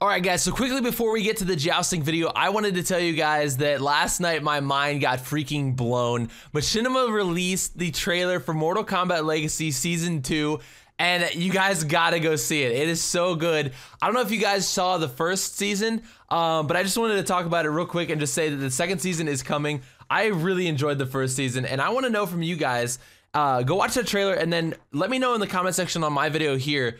Alright guys, so quickly before we get to the jousting video, I wanted to tell you guys that last night my mind got freaking blown. Machinima released the trailer for Mortal Kombat Legacy Season 2, and you guys gotta go see it. It is so good. I don't know if you guys saw the first season, but I just wanted to talk about it real quick and just say that the second season is coming. I really enjoyed the first season, and I want to know from you guys, go watch that trailer and then let me know in the comment section on my video here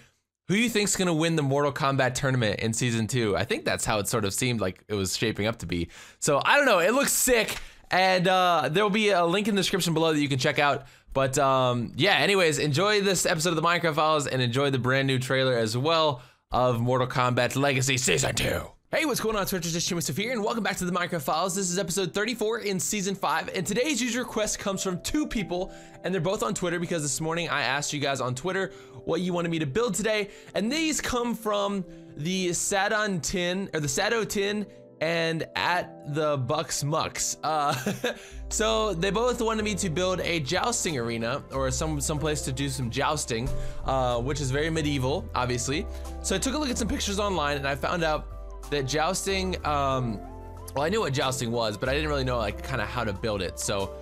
who you think's gonna win the Mortal Kombat tournament in Season 2. I think that's how it sort of seemed like it was shaping up to be. So I don't know, it looks sick, and there'll be a link in the description below that you can check out. But yeah, anyways, enjoy this episode of the Minecraft Files and enjoy the brand new trailer as well of Mortal Kombat Legacy Season 2. Hey, what's going on, Twitchers? It's Jimmy here, and welcome back to the Minecraft Files. This is episode 34 in Season 5, and today's user request comes from two people, and they're both on Twitter because this morning I asked you guys on Twitter what you wanted me to build today, and these come from the Sadon Tin, or the Sado Tin, and at the Bucks Mucks. So they both wanted me to build a jousting arena, or some place to do some jousting, which is very medieval, obviously. So I took a look at some pictures online, and I found out that jousting, well, I knew what jousting was, but I didn't really know like kind of how to build it. So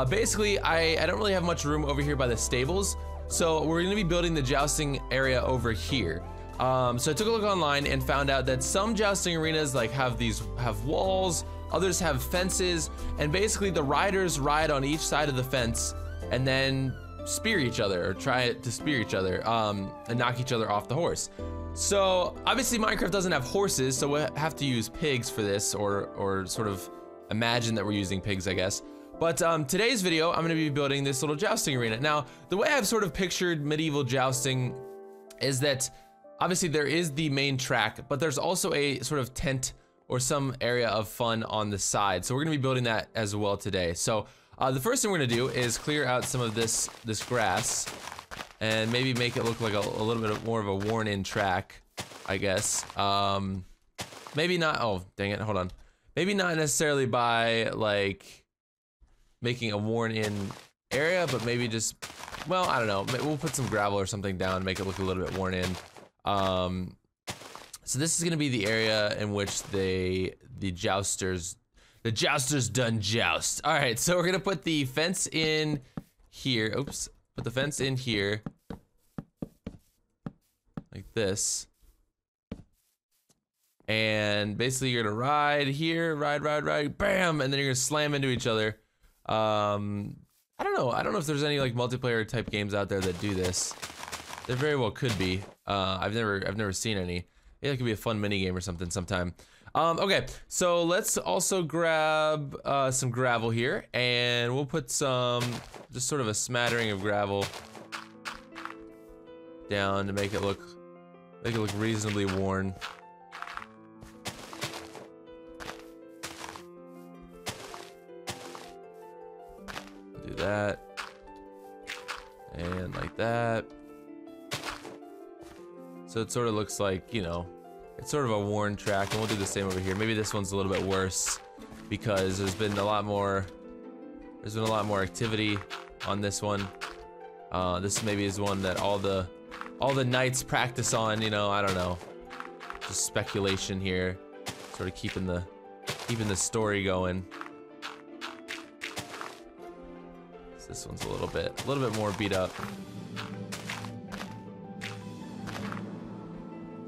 basically, I don't really have much room over here by the stables, so we're gonna be building the jousting area over here. So I took a look online and found out that some jousting arenas like have walls, others have fences, and basically the riders ride on each side of the fence and then spear each other, or try to spear each other, and knock each other off the horse. So obviously Minecraft doesn't have horses, so we'll have to use pigs for this, or sort of imagine that we're using pigs, I guess. But today's video, I'm gonna be building this little jousting arena. Now, the way I've sort of pictured medieval jousting is that obviously there is the main track, but there's also a sort of tent or some area of fun on the side. So we're gonna be building that as well today. So the first thing we're gonna do is clear out some of this grass and maybe make it look like a little bit more of a worn-in track, I guess. Maybe not, oh, dang it, hold on. Maybe not necessarily by, like, making a worn-in area, but maybe just, well, I don't know. We'll put some gravel or something down, make it look a little bit worn in. So this is gonna be the area in which the jousters done joust. All right, so we're gonna put the fence in here. Oops. Put the fence in here, like this, and basically you're gonna ride here, ride, bam, and then you're gonna slam into each other. I don't know if there's any like multiplayer type games out there that do this. There very well could be. I've never seen any. Maybe it could be a fun mini game or something sometime. Okay, so let's also grab some gravel here, and we'll put some, just sort of a smattering of gravel down to make it look reasonably worn. Do that, and like that. So it sort of looks like, you know, it's sort of a worn track, and we'll do the same over here. Maybe this one's a little bit worse because there's been a lot more activity on this one. This maybe is one that all the knights practice on, you know, I don't know. Just speculation here, sort of keeping the story going. So this one's a little bit more beat up.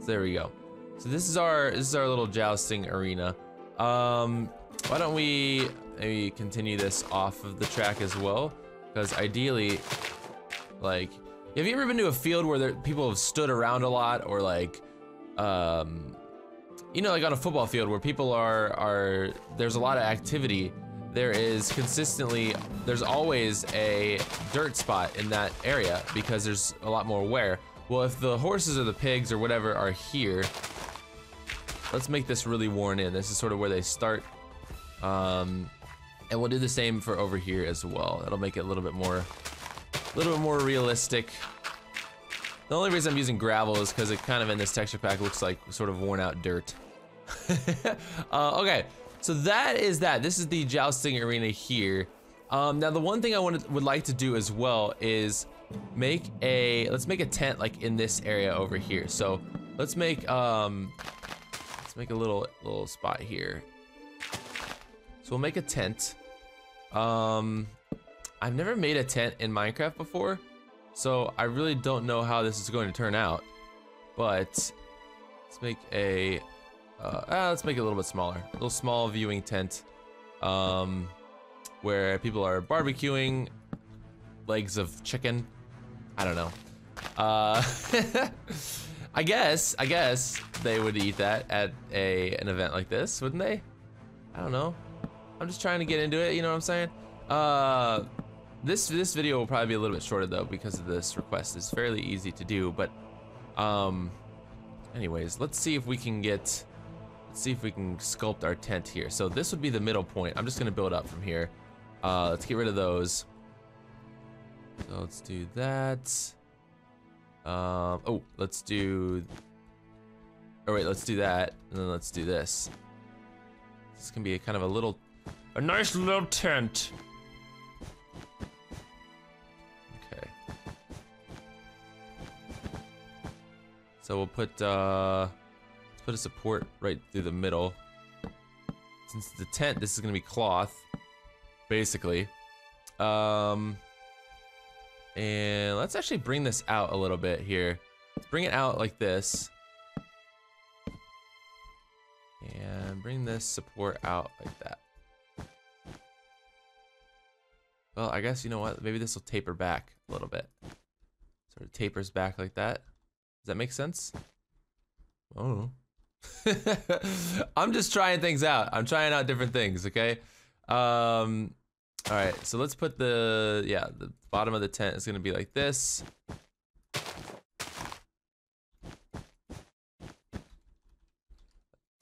So there we go. So this is our little jousting arena. Why don't we maybe continue this off of the track as well? Because ideally, like, have you ever been to a field where people have stood around a lot, or like, you know, like on a football field where people are there's a lot of activity. There's always a dirt spot in that area because there's a lot more wear. Well, if the horses or the pigs or whatever are here, let's make this really worn in. This is sort of where they start. And we'll do the same for over here as well. That'll make it a little bit more realistic. The only reason I'm using gravel is because it kind of in this texture pack looks like sort of worn out dirt. Okay, so that is that. This is the jousting arena here. Now the one thing I would like to do as well is let's make a tent like in this area over here. So let's make Let's make a little spot here. So we'll make a tent. I've never made a tent in Minecraft before, so I really don't know how this is going to turn out. But let's make a let's make it a little bit smaller. A little small viewing tent. Where people are barbecuing legs of chicken. I don't know. I guess they would eat that at an event like this, wouldn't they? I don't know. I'm just trying to get into it, you know what I'm saying? This video will probably be a little bit shorter though because of this request. It's fairly easy to do, but anyways, let's see if we can sculpt our tent here. So this would be the middle point. I'm just gonna build up from here. Let's get rid of those. So let's do that. Let's do that, and then let's do this. This can be kind of a nice little tent. Okay. So we'll put let's put a support right through the middle. Since the tent, this is gonna be cloth, basically. And let's actually bring this out a little bit here. Let's bring it out like this. And bring this support out like that. Well, I guess, you know what? Maybe this will taper back a little bit. Sort of tapers back like that. Does that make sense? I don't know. I'm just trying things out. I'm trying out different things, okay? All right, so let's put the bottom of the tent is gonna be like this.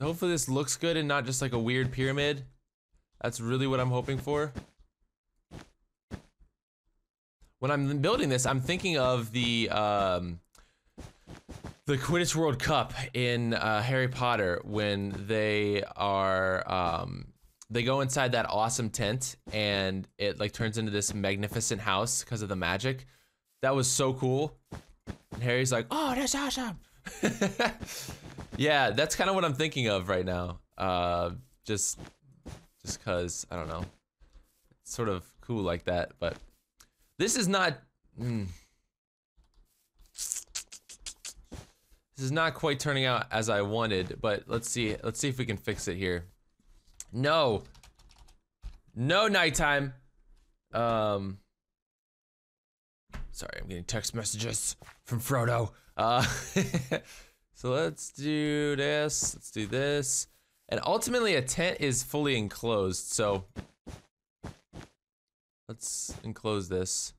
Hopefully this looks good and not just like a weird pyramid. That's really what I'm hoping for. When I'm building this, I'm thinking of the Quidditch World Cup in Harry Potter when they are they go inside that awesome tent and it like turns into this magnificent house because of the magic. That was so cool. And Harry's like, "Oh, that's awesome." Yeah, that's kind of what I'm thinking of right now. Just cause, I don't know. It's sort of cool like that, but this is not this is not quite turning out as I wanted, but let's see if we can fix it here. No nighttime. Sorry, I'm getting text messages from Frodo. So let's do this, let's do this. And ultimately a tent is fully enclosed, so let's enclose this.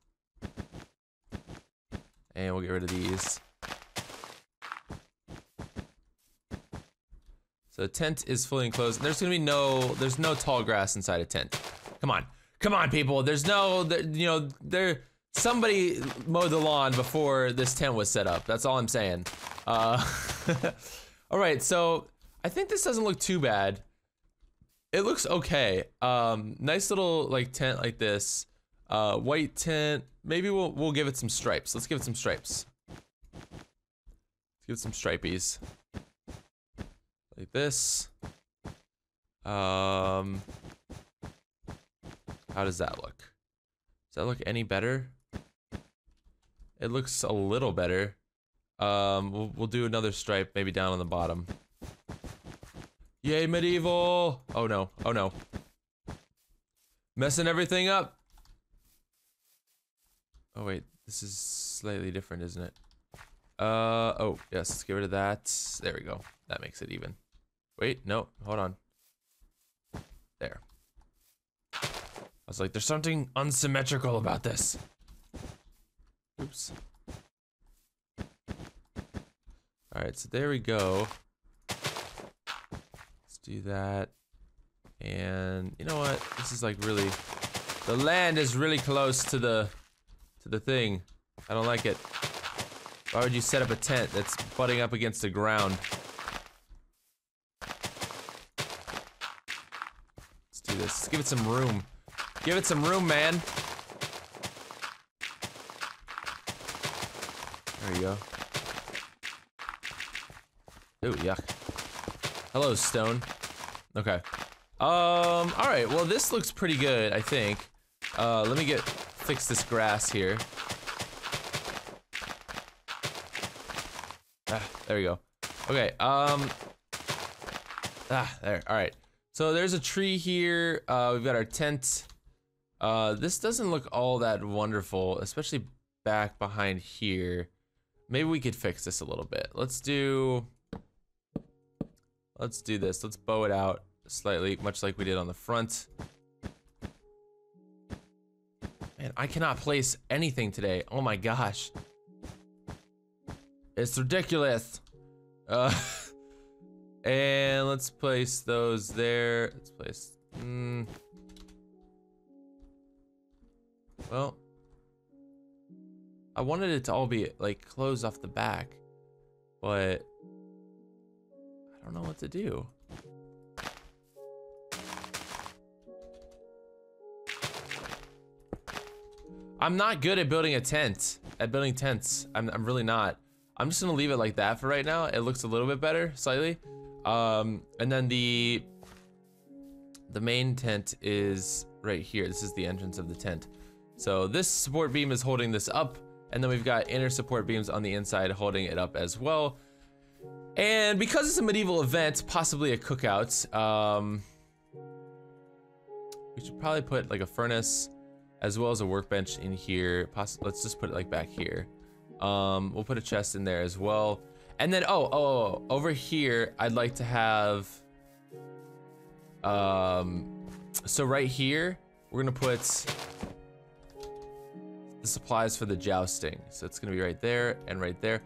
And we'll get rid of these. So the tent is fully enclosed. There's gonna be there's no tall grass inside a tent. Come on people, there's somebody mowed the lawn before this tent was set up. That's all I'm saying. All right, so I think this doesn't look too bad. It looks okay. Nice little like tent like this. White tent. Maybe we'll give it some stripes. Let's give it some stripes. Let's give it some stripies. Like this. How does that look? Does that look any better? It looks a little better. We'll do another stripe, maybe down on the bottom. Yay, medieval! Oh no, oh no. Messing everything up. Oh wait, this is slightly different, isn't it? Oh, yes, let's get rid of that. There we go. That makes it even. Wait, no, hold on. There. I was like, there's something unsymmetrical about this. Oops. Alright, so there we go. Let's do that. And you know what? This is like really, the land is really close to the thing. I don't like it. Why would you set up a tent that's butting up against the ground? Let's do this. Let's give it some room. Give it some room, man. There you go. Ooh, yuck. Hello, stone. Okay. All right. Well, this looks pretty good, I think. Let me fix this grass here. There we go. Okay. There. All right. So there's a tree here. We've got our tent. This doesn't look all that wonderful, especially back behind here. Maybe we could fix this a little bit. Let's do this. Let's bow it out slightly, much like we did on the front. Man, I cannot place anything today. Oh my gosh. It's ridiculous. And let's place those there. Let's place, well, I wanted it to all be like closed off the back, but I don't know what to do. I'm not good at building a tent, at building tents. I'm really not. I'm just gonna leave it like that for right now. It looks a little bit better, slightly. And then the main tent is right here. This is the entrance of the tent. So this support beam is holding this up, and then we've got inner support beams on the inside holding it up as well. And because it's a medieval event, possibly a cookout, we should probably put like a furnace as well as a workbench in here. Let's just put it like back here. We'll put a chest in there as well. And then, over here, I'd like to have, so right here, we're gonna put the supplies for the jousting. So it's gonna be right there and right there.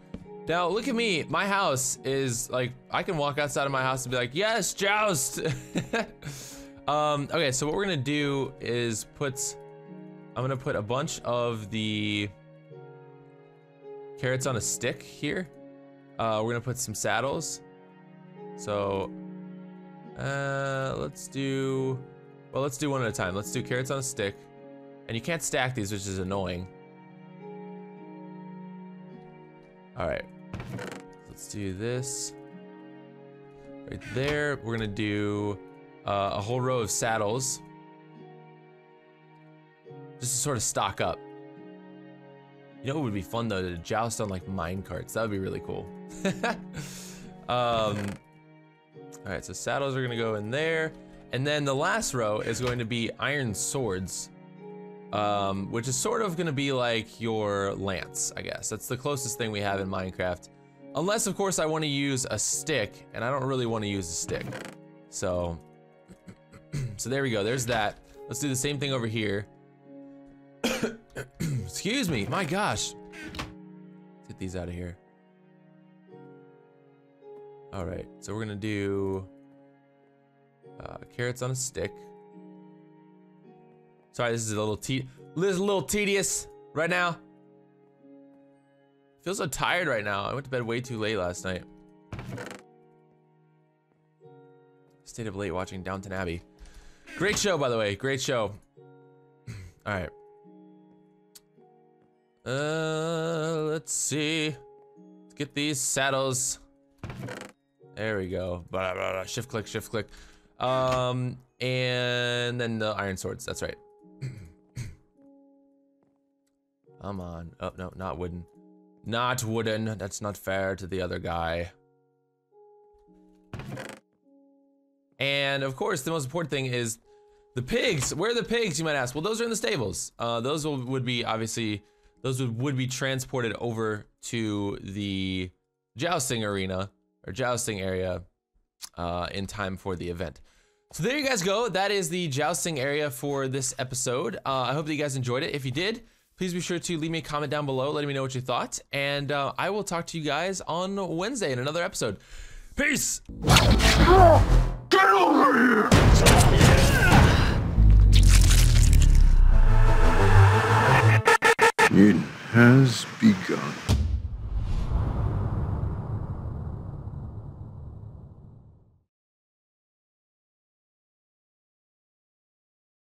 Now, look at me. My house is like, I can walk outside of my house and be like, yes, joust. Okay, so what we're gonna do is I'm gonna put a bunch of the carrots on a stick here. We're gonna put some saddles. So, let's do one at a time. Let's do carrots on a stick. And you can't stack these, which is annoying. All right, let's do this. Right there, we're gonna do a whole row of saddles. Just to sort of stock up. You know, it would be fun though to joust on like mine carts. That would be really cool. All right, so saddles are gonna go in there. And then the last row is going to be iron swords, which is sort of gonna be like your lance, I guess. That's the closest thing we have in Minecraft. Unless, of course, I wanna use a stick, and I don't really wanna use a stick. So, so there we go, there's that. Let's do the same thing over here. Excuse me, my gosh. Let's get these out of here. All right, so we're gonna do carrots on a stick. Sorry, this is a little tedious right now. I feel so tired right now. I went to bed way too late last night. Stayed up late watching Downton Abbey. Great show, by the way, great show. All right. Let's see. Let's get these saddles. There we go. Blah, blah, blah. Shift click, shift click. And then the iron swords. That's right. Come on. Oh, no, not wooden. Not wooden. That's not fair to the other guy. And of course, the most important thing is the pigs. Where are the pigs, you might ask? Well, those are in the stables. Those would be obviously. Those would be transported over to the jousting arena or jousting area in time for the event. So there you guys go. That is the jousting area for this episode. I hope that you guys enjoyed it. If you did, please be sure to leave me a comment down below, letting me know what you thought. And I will talk to you guys on Wednesday in another episode. Peace! Get over here! It has begun.